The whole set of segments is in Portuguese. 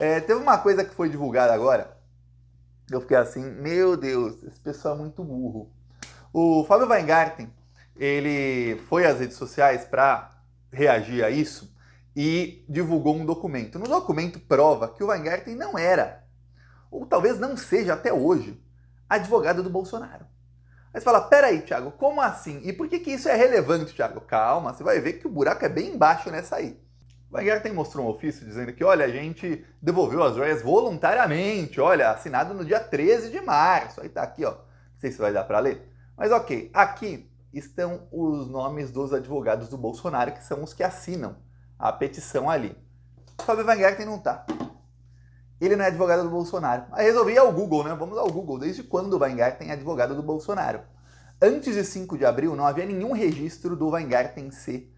Teve uma coisa que foi divulgada agora, eu fiquei assim, meu Deus, esse pessoal é muito burro. O Fábio Weingarten, ele foi às redes sociais para reagir a isso e divulgou um documento. No documento prova que o Weingarten não era, ou talvez não seja até hoje, advogado do Bolsonaro. Aí você fala, peraí, Thiago, como assim? E por que isso é relevante, Thiago? Calma, você vai ver que o buraco é bem embaixo nessa aí. O Weingarten mostrou um ofício dizendo que, olha, a gente devolveu as joias voluntariamente, olha, assinado no dia 13 de março. Aí tá aqui, ó. Não sei se vai dar para ler. Mas ok, aqui estão os nomes dos advogados do Bolsonaro, que são os que assinam a petição ali. O Fábio Weingarten não tá. Ele não é advogado do Bolsonaro. Aí resolvi ir ao Google, né? Vamos ao Google. Desde quando o Weingarten é advogado do Bolsonaro? Antes de 5 de abril, não havia nenhum registro do Weingarten ser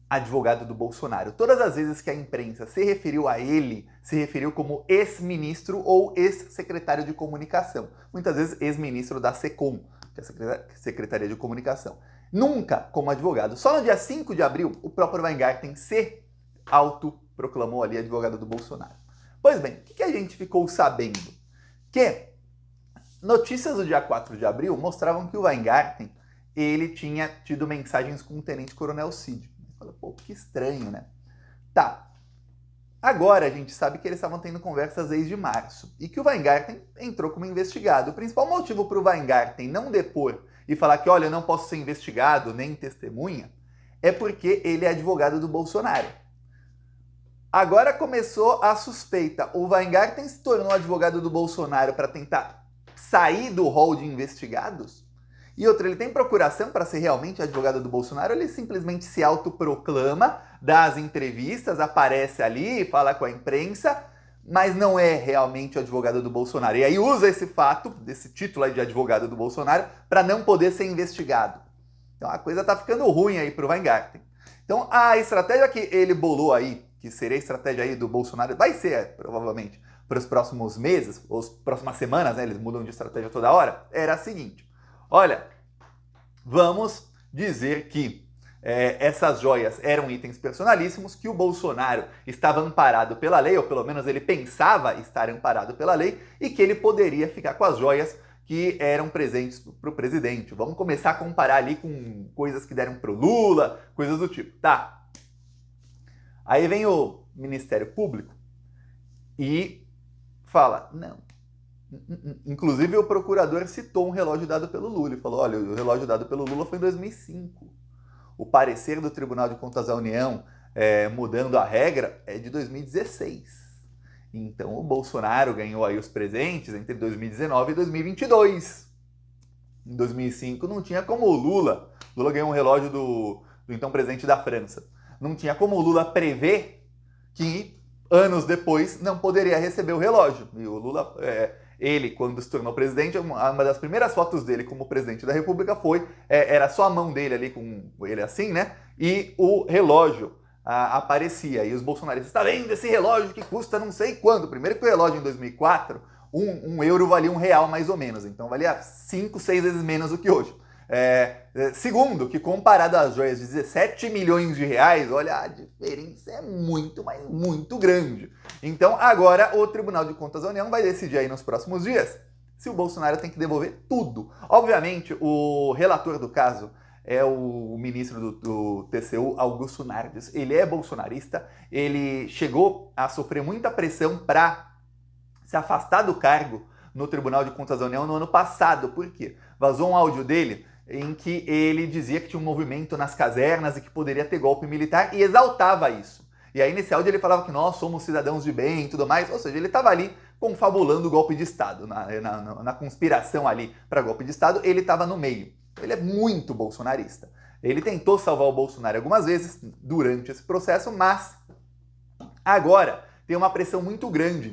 advogado do Bolsonaro. Todas as vezes que a imprensa se referiu a ele, se referiu como ex-ministro ou ex-secretário de comunicação. Muitas vezes ex-ministro da SECOM, que é a Secretaria de Comunicação. Nunca como advogado. Só no dia 5 de abril, o próprio Weingarten se autoproclamou ali advogado do Bolsonaro. Pois bem, o que a gente ficou sabendo? Que notícias do dia 4 de abril mostravam que o Weingarten ele tinha tido mensagens com o tenente-coronel Cid. Fala, pô, que estranho, né? Tá. Agora a gente sabe que eles estavam tendo conversas desde março e que o Weingarten entrou como investigado. O principal motivo para o Weingarten não depor e falar que, olha, eu não posso ser investigado nem testemunha é porque ele é advogado do Bolsonaro. Agora começou a suspeita. O Weingarten se tornou advogado do Bolsonaro para tentar sair do rol de investigados? E outra, ele tem procuração para ser realmente advogado do Bolsonaro, ele simplesmente se autoproclama, dá as entrevistas, aparece ali, fala com a imprensa, mas não é realmente o advogado do Bolsonaro. E aí usa esse fato, desse título aí de advogado do Bolsonaro, para não poder ser investigado. Então a coisa tá ficando ruim aí pro Weingarten. Então a estratégia que ele bolou aí, que seria a estratégia aí do Bolsonaro, vai ser, provavelmente, para os próximos meses, ou as próximas semanas, né, eles mudam de estratégia toda hora, era a seguinte: olha, vamos dizer que essas joias eram itens personalíssimos, que o Bolsonaro estava amparado pela lei, ou pelo menos ele pensava estar amparado pela lei, e que ele poderia ficar com as joias que eram presentes para o presidente. Vamos começar a comparar ali com coisas que deram para o Lula, coisas do tipo. Tá. Aí vem o Ministério Público e fala, não. Inclusive o procurador citou um relógio dado pelo Lula e falou, olha, o relógio dado pelo Lula foi em 2005. O parecer do Tribunal de Contas da União mudando a regra é de 2016. Então o Bolsonaro ganhou aí os presentes entre 2019 e 2022. Em 2005 não tinha como o Lula ganhou um relógio do então presidente da França. Não tinha como o Lula prever que anos depois não poderia receber o relógio. E o Lula, ele, quando se tornou presidente, uma das primeiras fotos dele como presidente da República era só a mão dele ali, com ele assim, né? E o relógio aparecia. E os bolsonaristas, tá vendo esse relógio que custa não sei quanto? Primeiro que o relógio em 2004, um euro valia R$ 1 mais ou menos. Então valia 5, 6 vezes menos do que hoje. Segundo, que comparado às joias de 17 milhões de reais, olha, a diferença é muito, mas muito grande. Então agora o Tribunal de Contas da União vai decidir aí nos próximos dias se o Bolsonaro tem que devolver tudo. Obviamente, o relator do caso é o ministro do TCU, Augusto Nardes. Ele é bolsonarista, ele chegou a sofrer muita pressão para se afastar do cargo no Tribunal de Contas da União no ano passado. Por quê? Vazou um áudio dele em que ele dizia que tinha um movimento nas casernas e que poderia ter golpe militar e exaltava isso. E aí nesse áudio ele falava que nós somos cidadãos de bem e tudo mais, ou seja, ele estava ali confabulando o golpe de Estado, na conspiração ali para golpe de Estado, ele estava no meio. Ele é muito bolsonarista. Ele tentou salvar o Bolsonaro algumas vezes durante esse processo, mas agora tem uma pressão muito grande,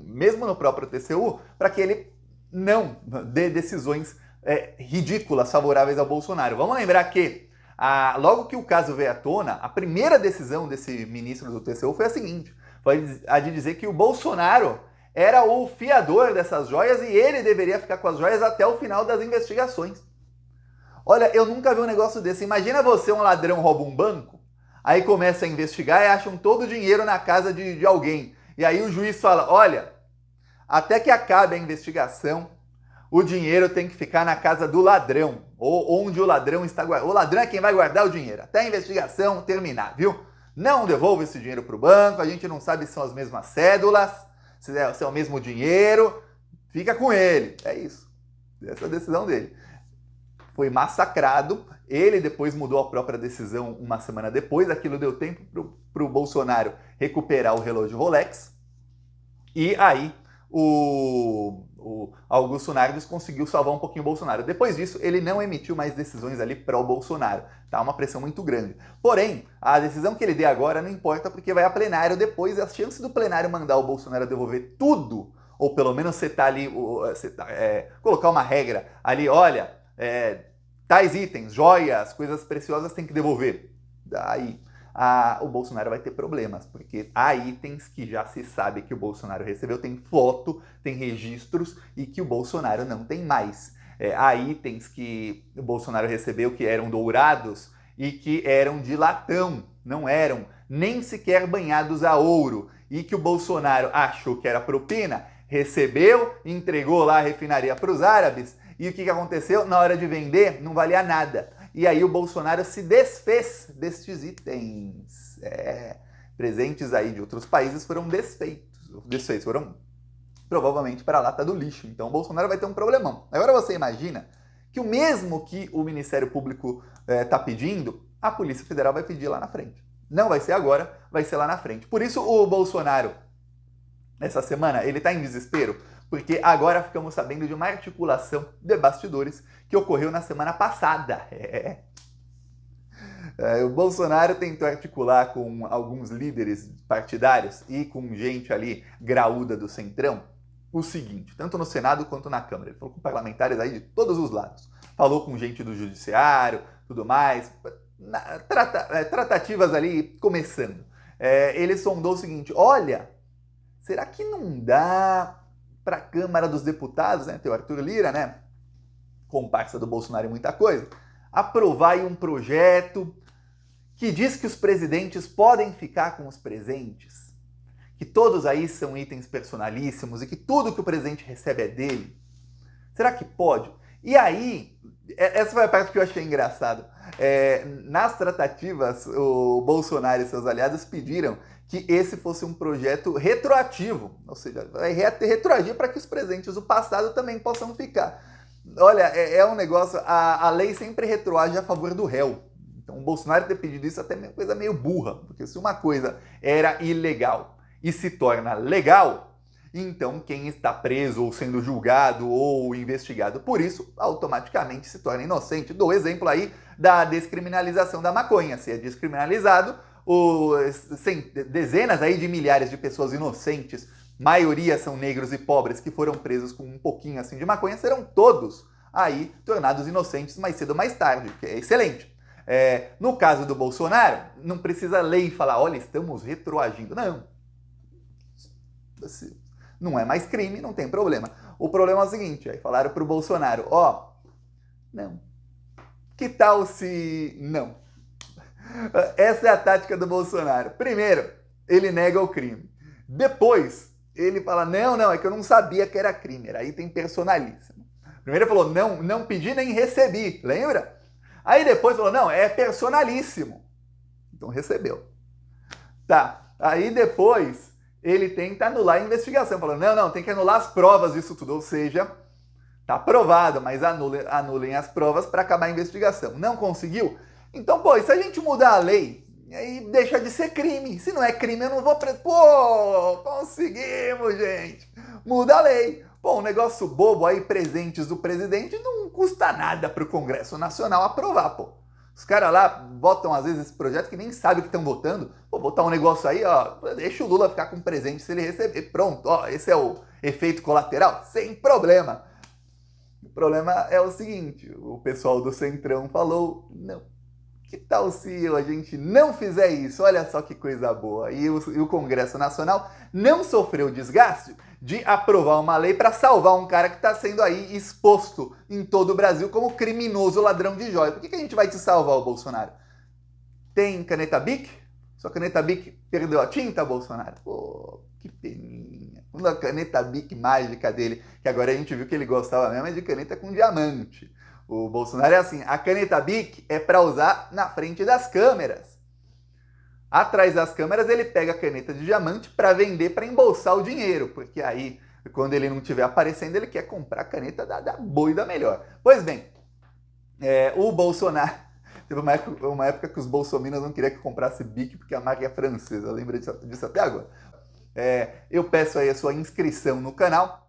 mesmo no próprio TCU, para que ele não dê decisões ridículas favoráveis ao Bolsonaro. Vamos lembrar que, logo que o caso veio à tona, a primeira decisão desse ministro do TCU foi a seguinte, foi a de dizer que o Bolsonaro era o fiador dessas joias e ele deveria ficar com as joias até o final das investigações. Olha, eu nunca vi um negócio desse. Imagina você, um ladrão, rouba um banco, aí começa a investigar e acham todo o dinheiro na casa de alguém. E aí o juiz fala, olha, até que acabe a investigação, o dinheiro tem que ficar na casa do ladrão, ou onde o ladrão está guardando. O ladrão é quem vai guardar o dinheiro, até a investigação terminar, viu? Não devolva esse dinheiro para o banco, a gente não sabe se são as mesmas cédulas, se é o mesmo dinheiro, fica com ele. É isso, essa é a decisão dele. Foi massacrado, ele depois mudou a própria decisão uma semana depois, aquilo deu tempo para o Bolsonaro recuperar o relógio Rolex, e aí o Augusto Nardes conseguiu salvar um pouquinho o Bolsonaro. Depois disso, ele não emitiu mais decisões ali pró-Bolsonaro. Tá uma pressão muito grande. Porém, a decisão que ele dê agora não importa porque vai a plenário depois e as chances do plenário mandar o Bolsonaro devolver tudo, ou pelo menos setar ali, colocar uma regra ali, olha, tais itens, joias, coisas preciosas tem que devolver. Daí o Bolsonaro vai ter problemas, porque há itens que já se sabe que o Bolsonaro recebeu, tem foto, tem registros e que o Bolsonaro não tem mais. Há itens que o Bolsonaro recebeu que eram dourados e que eram de latão, não eram nem sequer banhados a ouro, e que o Bolsonaro achou que era propina, recebeu, entregou lá a refinaria para os árabes, e o que aconteceu? Na hora de vender, não valia nada. E aí o Bolsonaro se desfez destes itens. Presentes aí de outros países foram desfeitos, foram provavelmente para a lata do lixo. Então o Bolsonaro vai ter um problemão. Agora você imagina que o mesmo que o Ministério Público está pedindo, a Polícia Federal vai pedir lá na frente. Não vai ser agora, vai ser lá na frente. Por isso o Bolsonaro, essa semana, ele está em desespero, porque agora ficamos sabendo de uma articulação de bastidores que ocorreu na semana passada. O Bolsonaro tentou articular com alguns líderes partidários e com gente ali graúda do Centrão o seguinte, tanto no Senado quanto na Câmara. Ele falou com parlamentares aí de todos os lados. Falou com gente do Judiciário, tudo mais. Tratativas ali começando. Ele sondou o seguinte, olha, será que não dá para a Câmara dos Deputados, né? Tem o Arthur Lira, né? Comparsa do Bolsonaro e muita coisa, aprovar aí um projeto que diz que os presidentes podem ficar com os presentes, que todos aí são itens personalíssimos e que tudo que o presidente recebe é dele. Será que pode? E aí, essa foi a parte que eu achei engraçado. Nas tratativas, o Bolsonaro e seus aliados pediram que esse fosse um projeto retroativo, ou seja, vai retroagir para que os presentes do passado também possam ficar. Olha, é um negócio, a lei sempre retroage a favor do réu. Então o Bolsonaro ter pedido isso até é uma coisa meio burra, porque se uma coisa era ilegal e se torna legal, então quem está preso ou sendo julgado ou investigado por isso, automaticamente se torna inocente. Dou exemplo aí da descriminalização da maconha. Se é descriminalizado, dezenas aí de milhares de pessoas inocentes, maioria são negros e pobres que foram presos com um pouquinho assim de maconha, serão todos aí tornados inocentes mais cedo ou mais tarde, que é excelente. No caso do Bolsonaro, não precisa lei falar, olha, estamos retroagindo. Não. Não é mais crime, não tem problema. O problema é o seguinte, aí falaram para o Bolsonaro, não. Que tal se não? Essa é a tática do Bolsonaro. Primeiro, ele nega o crime. Depois, ele fala, não, é que eu não sabia que era crime, era item personalíssimo. Primeiro ele falou, não pedi nem recebi, lembra? Aí depois falou, não, é personalíssimo. Então recebeu. Tá, aí depois ele tenta anular a investigação, falando, não, tem que anular as provas disso tudo, ou seja, tá aprovado, mas anulem as provas para acabar a investigação. Não conseguiu? Então, e se a gente mudar a lei, aí deixa de ser crime. Se não é crime, eu não vou... Conseguimos, gente! Muda a lei. Um negócio bobo aí, presentes do presidente, não custa nada para o Congresso Nacional aprovar, Os caras lá votam, às vezes, esse projeto que nem sabem o que estão votando. Botar um negócio aí, deixa o Lula ficar com presente se ele receber. Pronto, esse é o efeito colateral, sem problema. O problema é o seguinte, o pessoal do Centrão falou, não. Que tal se a gente não fizer isso? Olha só que coisa boa. E o Congresso Nacional não sofreu desgaste de aprovar uma lei para salvar um cara que está sendo aí exposto em todo o Brasil como criminoso ladrão de joias. Por que a gente vai te salvar, o Bolsonaro? Tem caneta Bic? Sua caneta Bic perdeu a tinta, Bolsonaro? Pô, que peninha. Uma caneta Bic mágica dele, que agora a gente viu que ele gostava mesmo é de caneta com diamante. O Bolsonaro é assim, a caneta Bic é para usar na frente das câmeras. Atrás das câmeras ele pega a caneta de diamante para vender, para embolsar o dinheiro, porque aí, quando ele não estiver aparecendo, ele quer comprar a caneta da boa e da melhor. Pois bem, o Bolsonaro... Teve uma época que os bolsominions não queriam que comprasse Bic porque a marca é francesa. Lembra disso até agora? Eu peço aí a sua inscrição no canal.